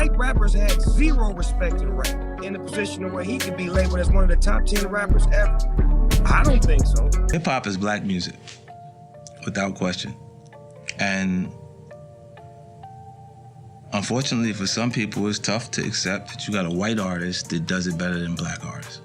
white rappers had zero respect in rap, in a position where he could be labeled as one of the top 10 rappers ever. I don't think so. Hip hop is black music, without question. And unfortunately for some people, it's tough to accept that you got a white artist that does it better than black artists.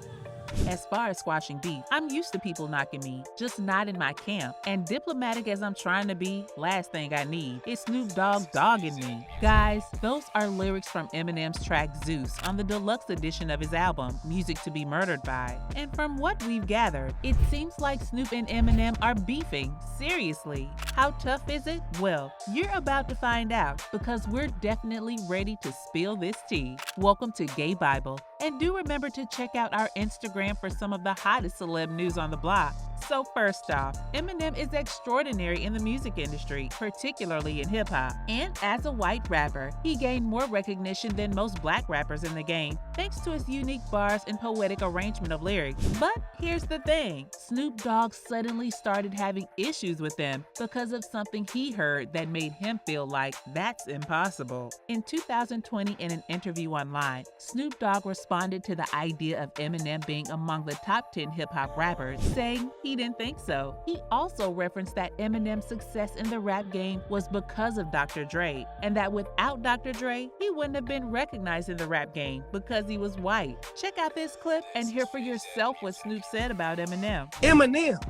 As far as squashing beef, I'm used to people knocking me, just not in my camp. And diplomatic as I'm trying to be, last thing I need is Snoop Dogg dogging me. Guys, those are lyrics from Eminem's track Zeus on the deluxe edition of his album, Music to Be Murdered By. And from what we've gathered, it seems like Snoop and Eminem are beefing. Seriously. How tough is it? Well, you're about to find out, because we're definitely ready to spill this tea. Welcome to GAYbible. And do remember to check out our Instagram for some of the hottest celeb news on the block. So first off, Eminem is extraordinary in the music industry, particularly in hip-hop. And as a white rapper, he gained more recognition than most black rappers in the game, thanks to his unique bars and poetic arrangement of lyrics. But here's the thing, Snoop Dogg suddenly started having issues with them because of something he heard that made him feel like that's impossible. In 2020, in an interview online, Snoop Dogg responded to the idea of Eminem being among the top 10 hip-hop rappers, saying he didn't think so. He also referenced that Eminem's success in the rap game was because of Dr. Dre, and that without Dr. Dre, he wouldn't have been recognized in the rap game because he was white. Check out this clip and hear for yourself what Snoop said about Eminem. Eminem,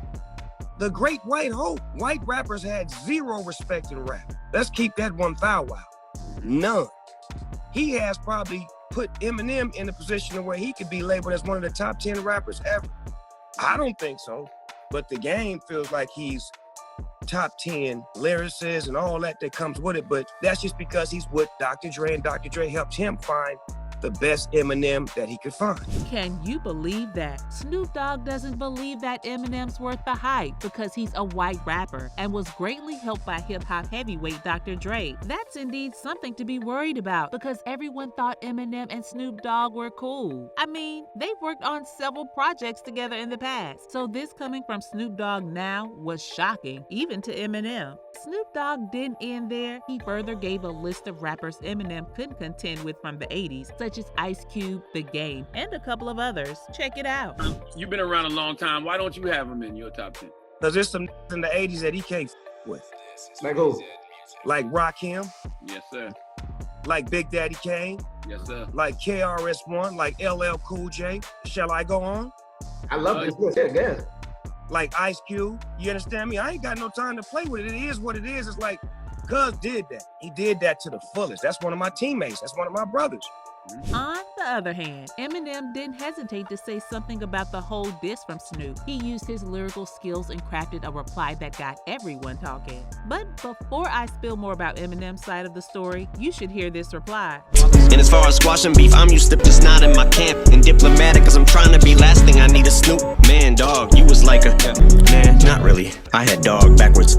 the great white hope. White rappers had zero respect in rap. Let's keep that 1,000 out. None. He has probably put Eminem in a position where he could be labeled as one of the top 10 rappers ever. I don't think so. But the game feels like he's top 10 lyricists and all that comes with it. But that's just because he's with Dr. Dre, and Dr. Dre helped him find the best Eminem that he could find. Can you believe that? Snoop Dogg doesn't believe that Eminem's worth the hype because he's a white rapper and was greatly helped by hip-hop heavyweight Dr. Dre. That's indeed something to be worried about because everyone thought Eminem and Snoop Dogg were cool. I mean, they've worked on several projects together in the past, so this coming from Snoop Dogg now was shocking, even to Eminem. Snoop Dogg didn't end there. He further gave a list of rappers Eminem couldn't contend with from the 80s, such as Ice Cube, The Game, and a couple of others. Check it out. You've been around a long time. Why don't you have him in your top 10? Because there's some in the 80s that he can't with. Like who? Like Rakim. Yes, sir. Like Big Daddy Kane. Yes, sir. Like KRS-One. Like LL Cool J. Shall I go on? I love this. Yeah. Like Ice Cube. You understand me? I ain't got no time to play with it. It is what it is. It's like, Cuz did that. He did that to the fullest. That's one of my teammates. That's one of my brothers. On the other hand, Eminem didn't hesitate to say something about the whole diss from Snoop. He used his lyrical skills and crafted a reply that got everyone talking. But before I spill more about Eminem's side of the story, you should hear this reply. And as far as squashing beef, I'm used to just not in my camp. And diplomatic cause I'm trying to be, last thing I need is Snoop. Man, dog, you was like a, nah, not really. I had dog backwards.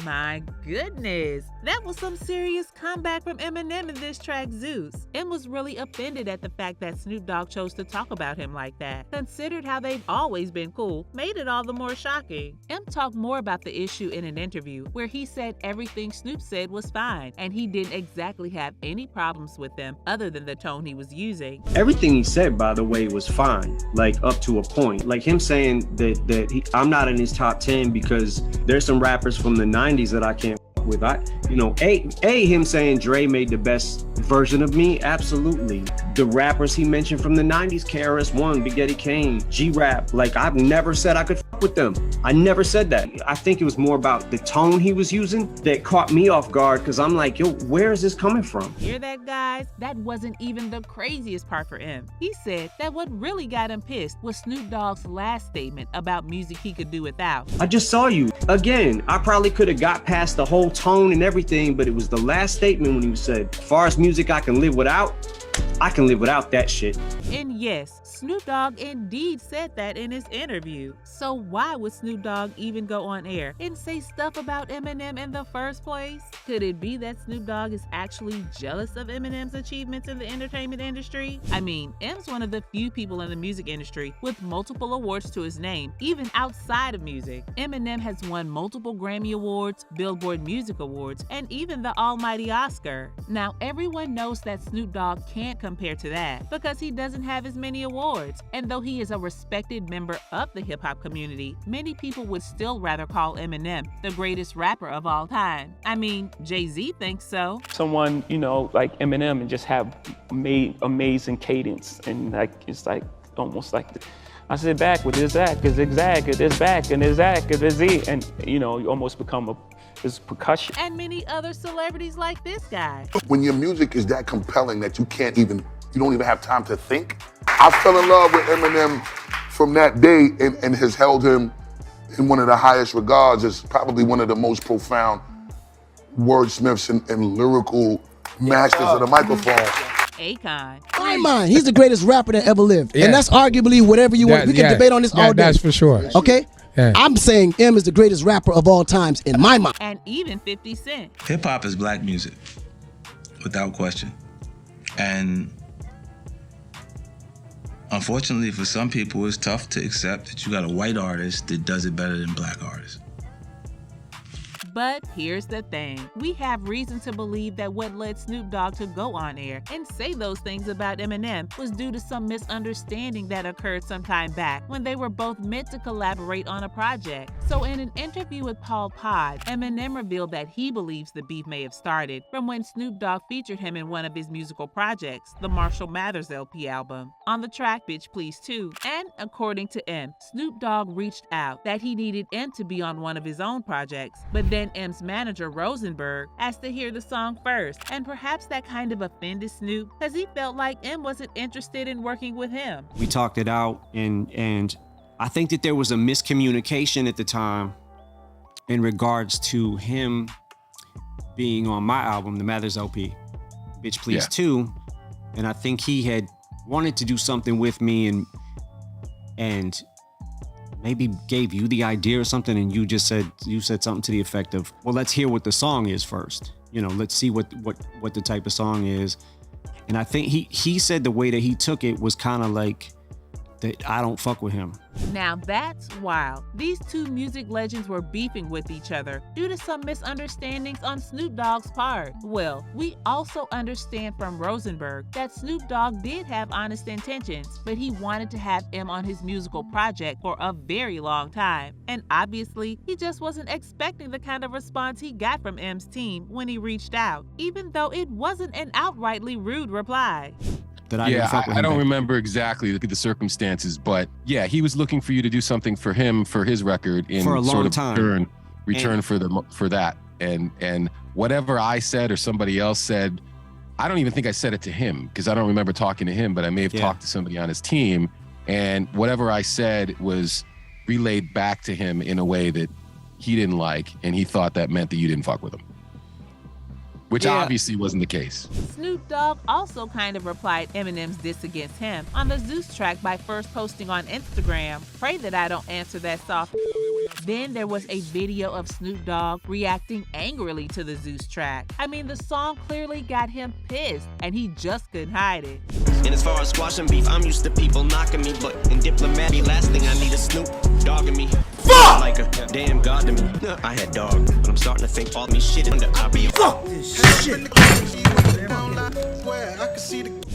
My goodness, that was some serious comeback from Eminem in this track Zeus. Em was really offended at the fact that Snoop Dogg chose to talk about him like that. Considered how they've always been cool, made it all the more shocking. Em talked more about the issue in an interview where he said everything Snoop said was fine and he didn't exactly have any problems with them other than the tone he was using. Everything he said, by the way, was fine, like up to a point. Like him saying that I'm not in his top 10 because there's some rappers from the 90s that I can't with. Him saying Dre made the best version of me, absolutely. The rappers he mentioned from the 90s, KRS-One, Big Daddy Kane, G-Rap, like I've never said I could fuck with them. I never said that. I think it was more about the tone he was using that caught me off guard because I'm like, yo, where is this coming from? Hear that, guys? That wasn't even the craziest part for him. He said that what really got him pissed was Snoop Dogg's last statement about music he could do without. I just saw you. Again, I probably could have got past the whole tone and everything, but it was the last statement when he said, as far as music I can live without, I can live without that shit. And yes, Snoop Dogg indeed said that in his interview. So why would Snoop Dogg even go on air and say stuff about Eminem in the first place? Could it be that Snoop Dogg is actually jealous of Eminem's achievements in the entertainment industry? I mean, M's one of the few people in the music industry with multiple awards to his name, even outside of music. Eminem has won multiple Grammy Awards, Billboard Music Awards, and even the almighty Oscar. Now, everyone knows that Snoop Dogg can't compare to that because he doesn't have as many awards. And though he is a respected member of the hip-hop community, many people would still rather call Eminem the greatest rapper of all time. I mean, Jay-Z thinks so. Someone, you know, like Eminem and just have amazing cadence, and like it's like almost like I sit back with this act, is zigzag, it is back, and this act, it is Z, and you know, you almost become this percussion. And many other celebrities like this guy. When your music is that compelling that you don't even have time to think. I fell in love with Eminem from that day and has held him in one of the highest regards as probably one of the most profound wordsmiths and lyrical masters of the microphone. Akon. My mind, he's the greatest rapper that ever lived. And that's arguably whatever you want. We can debate on this all day. That's for sure. Okay? Yeah. I'm saying M is the greatest rapper of all times in my mind. And even 50 Cent. Hip hop is black music, without question. And unfortunately for some people, it's tough to accept that you got a white artist that does it better than black artists. But here's the thing. We have reason to believe that what led Snoop Dogg to go on air and say those things about Eminem was due to some misunderstanding that occurred some time back when they were both meant to collaborate on a project. So in an interview with Paul Pod, Eminem revealed that he believes the beef may have started from when Snoop Dogg featured him in one of his musical projects, the Marshall Mathers LP album, on the track Bitch Please 2. And according to M, Snoop Dogg reached out that he needed M to be on one of his own projects, but then M's manager Rosenberg asked to hear the song first, and perhaps that kind of offended Snoop because he felt like M wasn't interested in working with him. We talked it out, and I think that there was a miscommunication at the time in regards to him being on my album, the Mathers LP, Bitch Please 2, and I think he had wanted to do something with me and maybe gave you the idea or something, and you said something to the effect of, well, let's hear what the song is first. You know, let's see what the type of song is. And I think he said the way that he took it was kind of like that I don't fuck with him. Now that's wild. These two music legends were beefing with each other due to some misunderstandings on Snoop Dogg's part. Well, we also understand from Rosenberg that Snoop Dogg did have honest intentions, but he wanted to have M on his musical project for a very long time. And obviously, he just wasn't expecting the kind of response he got from M's team when he reached out, even though it wasn't an outrightly rude reply. I don't remember exactly the circumstances, but yeah, he was looking for you to do something for him for his record in for a sort long of time. return for that. And whatever I said or somebody else said, I don't even think I said it to him because I don't remember talking to him, but I may have talked to somebody on his team, and whatever I said was relayed back to him in a way that he didn't like, and he thought that meant that you didn't fuck with him. Which obviously wasn't the case. Snoop Dogg also kind of replied Eminem's diss against him on the Zeus track by first posting on Instagram, "Pray that I don't answer that soft." Then there was a video of Snoop Dogg reacting angrily to the Zeus track. I mean, the song clearly got him pissed, and he just couldn't hide it. And as far as squashing beef, I'm used to people knocking me, but in diplomacy, last thing I need is Snoop dogging me. Fuck! Like a damn god to me. I had dog, but I'm starting to think all me shit under IB. Fuck this shit.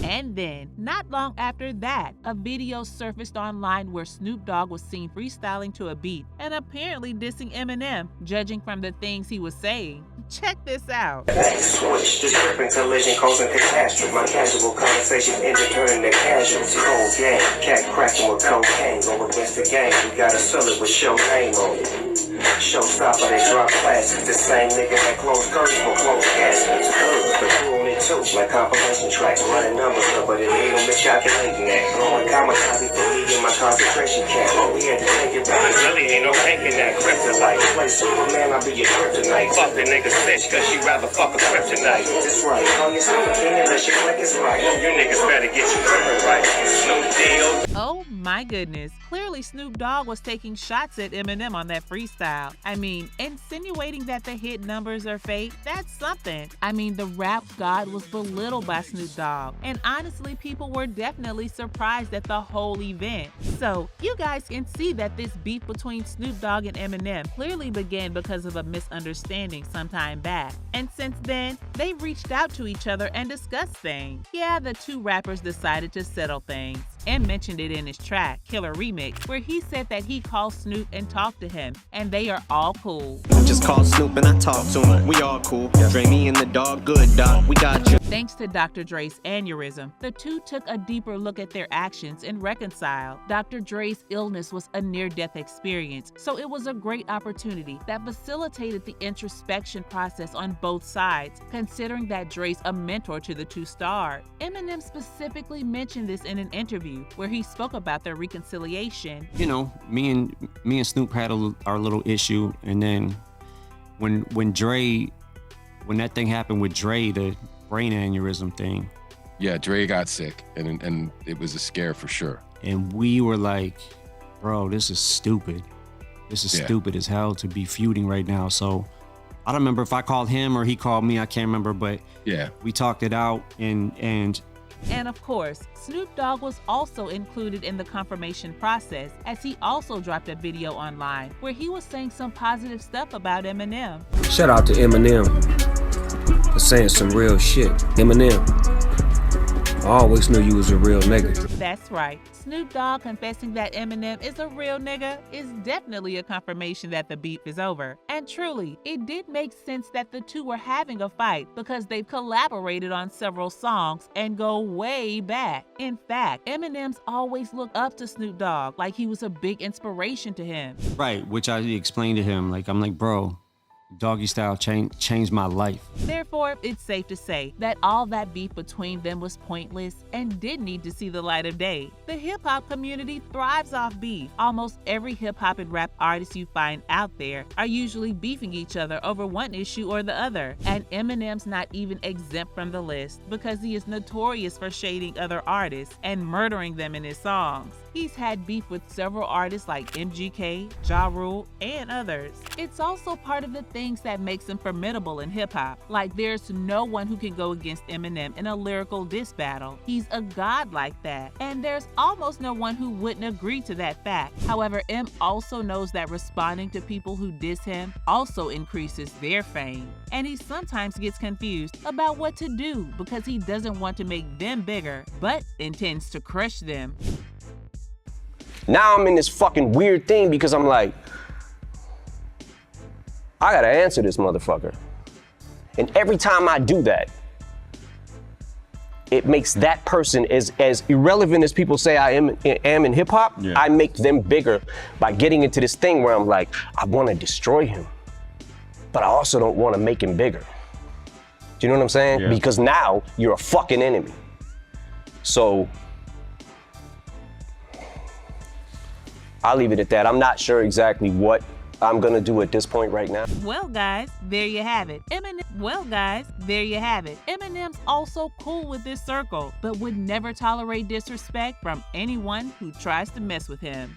And then, not long after that, a video surfaced online where Snoop Dogg was seen freestyling to a beat and apparently dissing Eminem, judging from the things he was saying. Check this out. Switch, disturbing collision causing catastrophe. My casual conversation ended turning to casualty. Cold game, cat cracking with cocaine. Go against the game, we gotta sell it with show name on it. Showstopper, they drop classics. The same nigga that closed curtains for closed caskets. But you on it too, like compilation tracks. Running numbers up, but it ain't no miscalculating that. Blowing kamikaze for me in my concentration camp. Well, we had to take it back. Really ain't no taking that kryptonite. Play Superman, I'll be your kryptonite. Fuck the nigga bitch, cause she rather fuck a kryptonite. That's right, call yourself a king unless you click his right. You niggas better get your criminal right. Snoop Dogg. Oh my goodness. Clearly Snoop Dogg was taking shots at Eminem on that freestyle. I mean, insinuating that the hit numbers are fake, that's something. I mean, the rap god was belittled by Snoop Dogg, and honestly, people were definitely surprised at the whole event. So, you guys can see that this beef between Snoop Dogg and Eminem clearly began because of a misunderstanding some time back. And since then, they've reached out to each other and discussed things. Yeah, the two rappers decided to settle things. M mentioned it in his track, Killer Remix, where he said that he called Snoop and talked to him, and they are all cool. Just call Snoop and I talk to him. We all cool. Dre, me and the dog, good dog. We got you. Thanks to Dr. Dre's aneurysm, the two took a deeper look at their actions and reconciled. Dr. Dre's illness was a near-death experience, so it was a great opportunity that facilitated the introspection process on both sides, considering that Dre's a mentor to the two stars. Eminem specifically mentioned this in an interview where he spoke about their reconciliation. You know, me and Snoop had our little issue, and then when that thing happened with Dre, the brain aneurysm thing. Yeah, Dre got sick, and it was a scare for sure. And we were like, bro, this is stupid. This is stupid as hell to be feuding right now. So I don't remember if I called him or he called me, I can't remember, but yeah, we talked it out, and of course, Snoop Dogg was also included in the confirmation process, as he also dropped a video online where he was saying some positive stuff about Eminem. Shout out to Eminem for saying some real shit. Eminem, I always knew you was a real nigga. That's right. Snoop Dogg confessing that Eminem is a real nigga is definitely a confirmation that the beef is over. And truly, it did make sense that the two were having a fight because they've collaborated on several songs and go way back. In fact, Eminem's always looked up to Snoop Dogg like he was a big inspiration to him. Right, which I explained to him, like, I'm like, bro, Doggy Style changed my life. Therefore, it's safe to say that all that beef between them was pointless and didn't need to see the light of day. The hip-hop community thrives off beef. Almost every hip-hop and rap artist you find out there are usually beefing each other over one issue or the other. And Eminem's not even exempt from the list because he is notorious for shading other artists and murdering them in his songs. He's had beef with several artists like MGK, Ja Rule, and others. It's also part of the things that makes him formidable in hip-hop. Like, there's no one who can go against Eminem in a lyrical diss battle. He's a god like that. And there's almost no one who wouldn't agree to that fact. However, M also knows that responding to people who diss him also increases their fame. And he sometimes gets confused about what to do because he doesn't want to make them bigger, but intends to crush them. Now I'm in this fucking weird thing because I'm like, I gotta answer this motherfucker. And every time I do that, it makes that person as irrelevant as people say I am in hip hop. Yeah. I make them bigger by getting into this thing where I'm like, I wanna destroy him, but I also don't wanna make him bigger. Do you know what I'm saying? Yeah. Because now you're a fucking enemy. So, I'll leave it at that. I'm not sure exactly what I'm gonna do at this point right now. Well, guys, there you have it. Eminem's also cool with this circle, but would never tolerate disrespect from anyone who tries to mess with him.